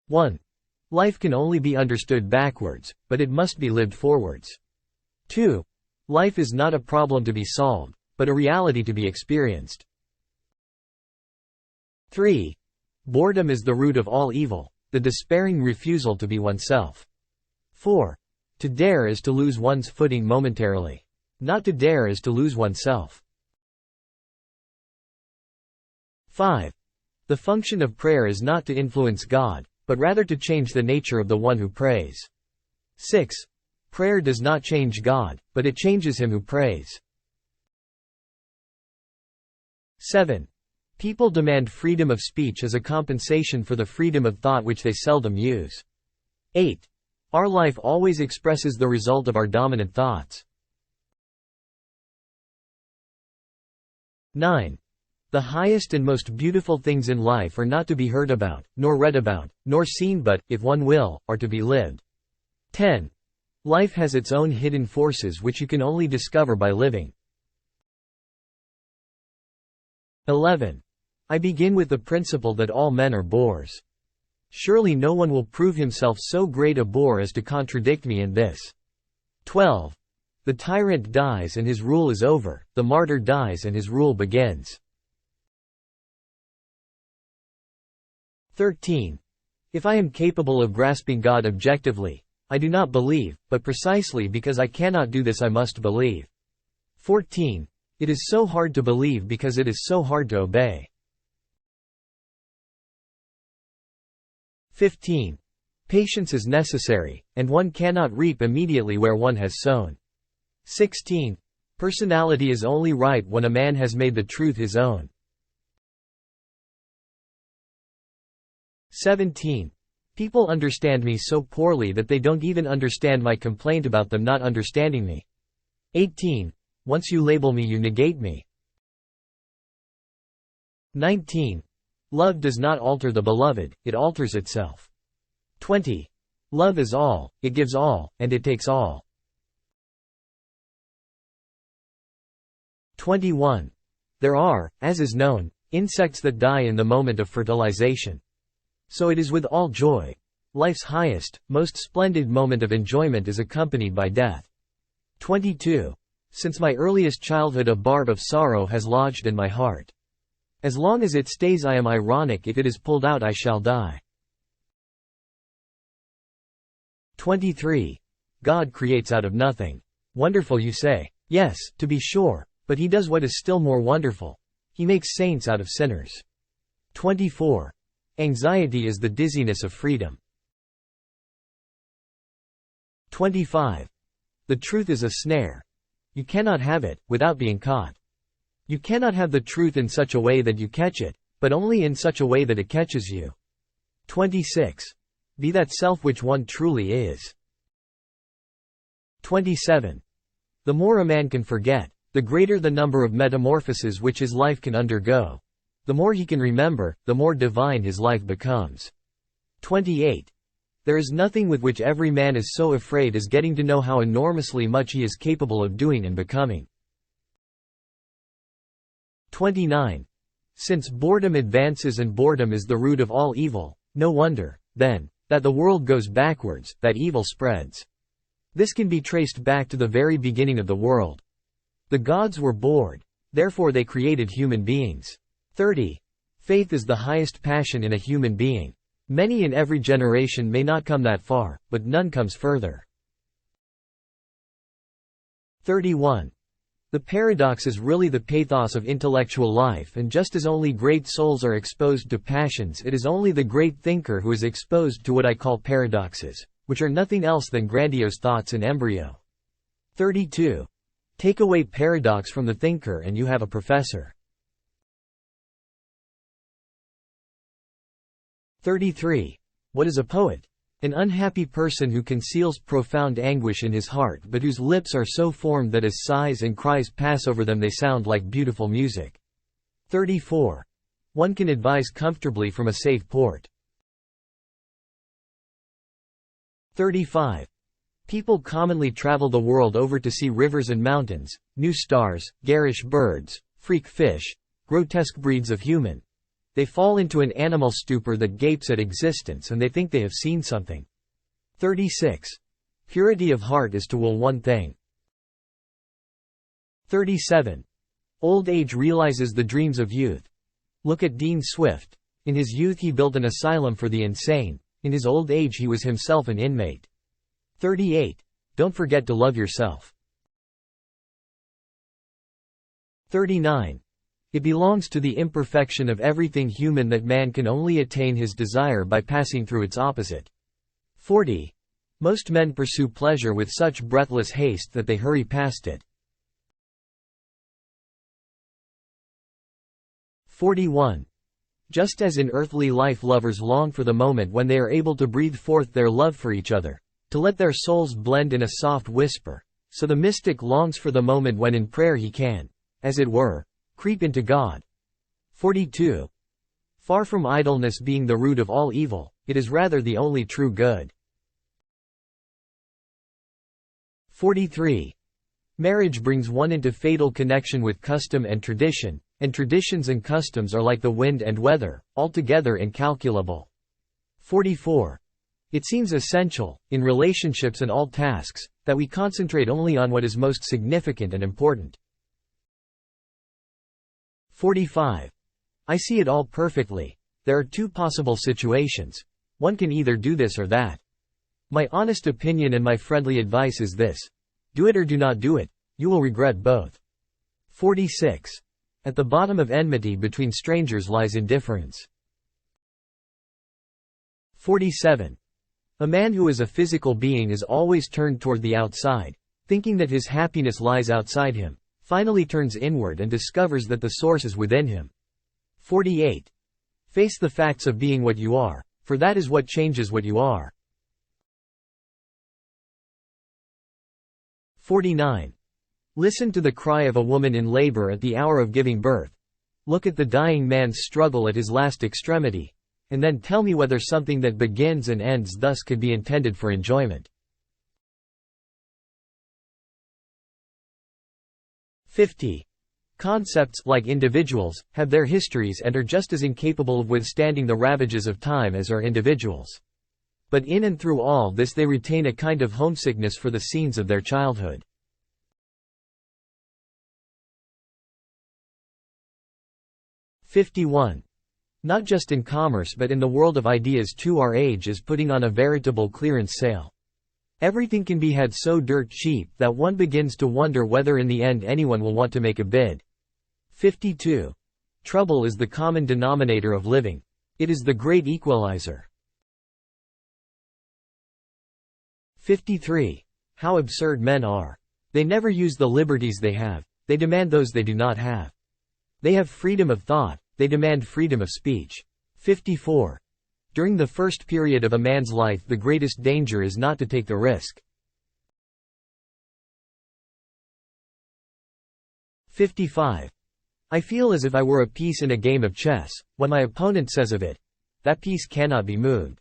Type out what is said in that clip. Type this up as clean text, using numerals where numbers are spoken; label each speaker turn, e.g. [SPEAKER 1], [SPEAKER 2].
[SPEAKER 1] 1. Life can only be understood backwards, but it must be lived forwards. 2. Life is not a problem to be solved, but a reality to be experienced. 3. Boredom is the root of all evil, the despairing refusal to be oneself. 4. To dare is to lose one's footing momentarily. Not to dare is to lose oneself. 5. The function of prayer is not to influence God, but rather to change the nature of the one who prays. 6. Prayer does not change God, but it changes him who prays. 7. People demand freedom of speech as a compensation for the freedom of thought which they seldom use. 8. Our life always expresses the result of our dominant thoughts. 9. The highest and most beautiful things in life are not to be heard about, nor read about, nor seen but, if one will, are to be lived. 10. Life has its own hidden forces which you can only discover by living. 11. I begin with the principle that all men are bores. Surely no one will prove himself so great a bore as to contradict me in this. 12. The tyrant dies and his rule is over, the martyr dies and his rule begins. 13. If I am capable of grasping God objectively, I do not believe, but precisely because I cannot do this I must believe. 14. It is so hard to believe because it is so hard to obey. 15. Patience is necessary, and one cannot reap immediately where one has sown. 16. Personality is only right when a man has made the truth his own. 17. People understand me so poorly that they don't even understand my complaint about them not understanding me. 18. Once you label me you negate me. 19. Love does not alter the beloved, it alters itself. 20. Love is all, it gives all, and it takes all. 21. There are, as is known, insects that die in the moment of fertilization. So it is with all joy. Life's highest, most splendid moment of enjoyment is accompanied by death. 22. Since my earliest childhood a barb of sorrow has lodged in my heart. As long as it stays I am ironic, if it is pulled out I shall die. 23. God creates out of nothing. Wonderful you say. Yes, to be sure, but he does what is still more wonderful. He makes saints out of sinners. 24. Anxiety is the dizziness of freedom. 25. The truth is a snare. You cannot have it, without being caught. You cannot have the truth in such a way that you catch it, but only in such a way that it catches you. 26. Be that self which one truly is. 27. The more a man can forget, the greater the number of metamorphoses which his life can undergo. The more he can remember, the more divine his life becomes. 28. There is nothing with which every man is so afraid as getting to know how enormously much he is capable of doing and becoming. 29. Since boredom advances and boredom is the root of all evil, no wonder, then, that the world goes backwards, that evil spreads. This can be traced back to the very beginning of the world. The gods were bored, therefore they created human beings. 30. Faith is the highest passion in a human being. Many in every generation may not come that far, but none comes further. 31. The paradox is really the pathos of intellectual life, and just as only great souls are exposed to passions, it is only the great thinker who is exposed to what I call paradoxes, which are nothing else than grandiose thoughts in embryo. 32. Take away paradox from the thinker and you have a professor. 33. What is a poet? An unhappy person who conceals profound anguish in his heart but whose lips are so formed that as sighs and cries pass over them they sound like beautiful music. 34. One can advise comfortably from a safe port. 35. People commonly travel the world over to see rivers and mountains, new stars, garish birds, freak fish, grotesque breeds of human. They fall into an animal stupor that gapes at existence and they think they have seen something. 36. Purity of heart is to will one thing. 37. Old age realizes the dreams of youth. Look at Dean Swift. In his youth he built an asylum for the insane. In his old age he was himself an inmate. 38. Don't forget to love yourself. 39. It belongs to the imperfection of everything human that man can only attain his desire by passing through its opposite. 40. Most men pursue pleasure with such breathless haste that they hurry past it. 41. Just as in earthly life lovers long for the moment when they are able to breathe forth their love for each other, to let their souls blend in a soft whisper, so the mystic longs for the moment when in prayer he can, as it were, creep into God. 42. Far from idleness being the root of all evil, it is rather the only true good. 43. Marriage brings one into fatal connection with custom and traditions and customs are like the wind and weather, altogether incalculable. 44. It seems essential, in relationships and all tasks, that we concentrate only on what is most significant and important. 45. I see it all perfectly. There are two possible situations. One can either do this or that. My honest opinion and my friendly advice is this. Do it or do not do it. You will regret both. 46. At the bottom of enmity between strangers lies indifference. 47. A man who is a physical being is always turned toward the outside, thinking that his happiness lies outside him, finally turns inward and discovers that the source is within him. 48. Face the facts of being what you are, for that is what changes what you are. 49. Listen to the cry of a woman in labor at the hour of giving birth. Look at the dying man's struggle at his last extremity, and then tell me whether something that begins and ends thus could be intended for enjoyment. 50. Concepts, like individuals, have their histories and are just as incapable of withstanding the ravages of time as are individuals. But in and through all this they retain a kind of homesickness for the scenes of their childhood. 51. Not just in commerce but in the world of ideas too, our age is putting on a veritable clearance sale. Everything can be had so dirt cheap that one begins to wonder whether in the end anyone will want to make a bid. 52. Trouble is the common denominator of living. It is the great equalizer. 53. How absurd men are. They never use the liberties they have, they demand those they do not have. They have freedom of thought, they demand freedom of speech. 54. During the first period of a man's life the greatest danger is not to take the risk. 55. I feel as if I were a piece in a game of chess. When my opponent says of it, that piece cannot be moved.